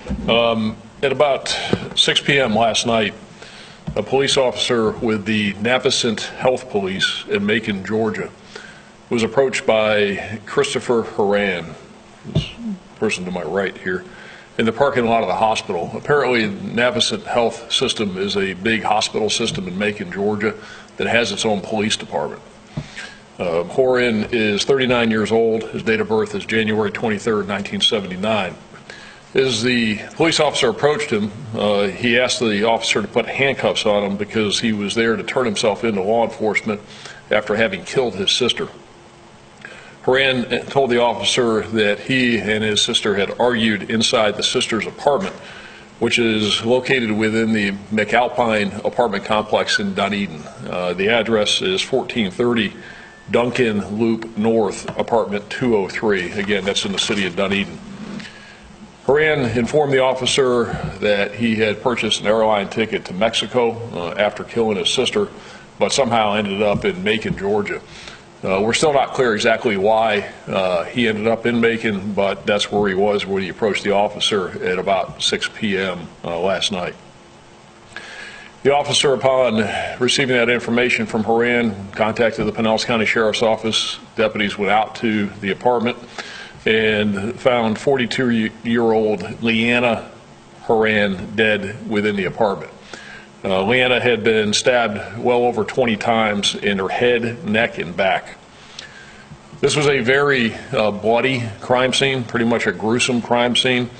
At about 6 p.m. last night, a police officer with the Navicent Health Police in Macon, Georgia, was approached by Christopher Horan, this person to my right here, in the parking lot of the hospital. Apparently, Navicent Health system is a big hospital system in Macon, Georgia, that has its own police department. Horan is 39 years old. His date of birth is January 23rd, 1979. As the police officer approached him, he asked the officer to put handcuffs on him because he was there to turn himself into law enforcement after having killed his sister. Horan told the officer that he and his sister had argued inside the sister's apartment, which is located within the McAlpine apartment complex in Dunedin. The address is 1430 Duncan Loop North, apartment 203. Again, that's in the city of Dunedin. Horan informed the officer that he had purchased an airline ticket to Mexico after killing his sister, but somehow ended up in Macon, Georgia. We're still not clear exactly why he ended up in Macon, but that's where he was when he approached the officer at about 6 p.m. Last night. The officer, upon receiving that information from Horan, contacted the Pinellas County Sheriff's Office. Deputies went out to the apartment and found 42-year-old Leanna Horan dead within the apartment. Leanna had been stabbed well over 20 times in her head, neck, and back. This was a very bloody crime scene, pretty much a gruesome crime scene,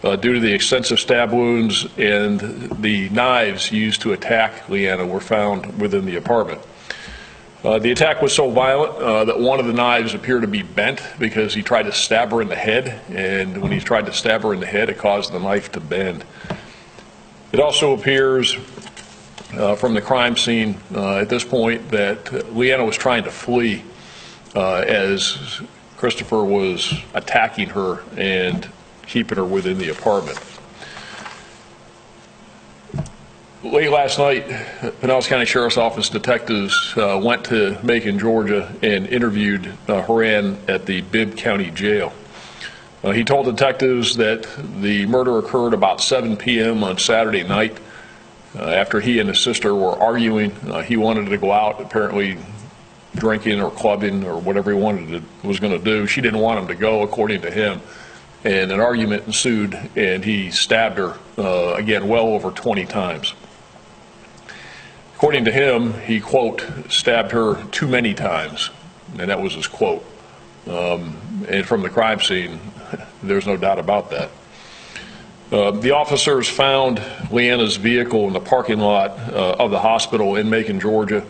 due to the extensive stab wounds, and the knives used to attack Leanna were found within the apartment. The attack was so violent that one of the knives appeared to be bent because he tried to stab her in the head, and when he tried to stab her in the head, it caused the knife to bend. It also appears from the crime scene at this point that Leanna was trying to flee as Christopher was attacking her and keeping her within the apartment. Late last night, Pinellas County Sheriff's Office detectives went to Macon, Georgia, and interviewed Horan at the Bibb County Jail. He told detectives that the murder occurred about 7 p.m. on Saturday night. After he and his sister were arguing, he wanted to go out, apparently drinking or clubbing or whatever he was going to do. She didn't want him to go, according to him, and an argument ensued, and he stabbed her, again, well over 20 times. According to him, he, quote, stabbed her too many times, and that was his quote. And from the crime scene, there's no doubt about that. The officers found Leanna's vehicle in the parking lot of the hospital in Macon, Georgia.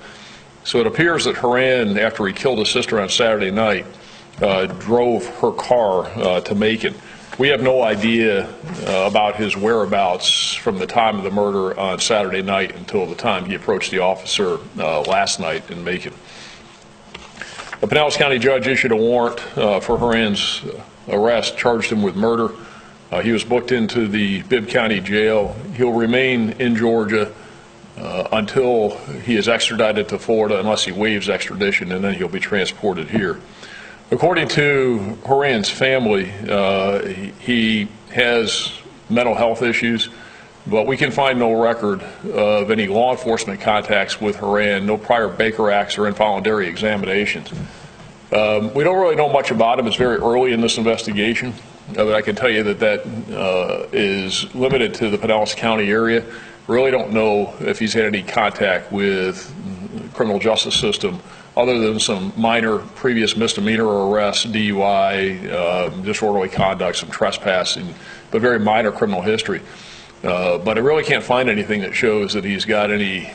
So it appears that Horan, after he killed his sister on Saturday night, drove her car to Macon. We have no idea about his whereabouts from the time of the murder on Saturday night until the time he approached the officer last night in Macon. The Pinellas County judge issued a warrant for Horan's arrest, charged him with murder. He was booked into the Bibb County Jail. He'll remain in Georgia until he is extradited to Florida, unless he waives extradition, and then he'll be transported here. According to Horan's family, he has mental health issues, but we can find no record of any law enforcement contacts with Horan, no prior Baker Acts or involuntary examinations. We don't really know much about him. It's very early in this investigation, but I can tell you that is limited to the Pinellas County area. Really don't know if he's had any contact with the criminal justice system other than some minor previous misdemeanor arrests, DUI, disorderly conduct, some trespassing, but very minor criminal history. But I really can't find anything that shows that he's got any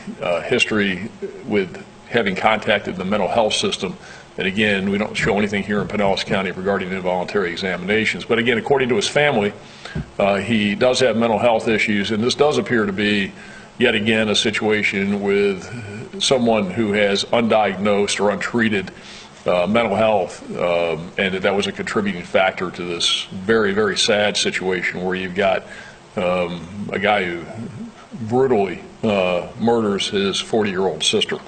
history with having contacted the mental health system. And again, we don't show anything here in Pinellas County regarding involuntary examinations. But again, according to his family, he does have mental health issues, and this does appear to be yet again a situation with someone who has undiagnosed or untreated mental health, and that was a contributing factor to this very, very sad situation where you've got a guy who brutally murders his 40-year-old sister.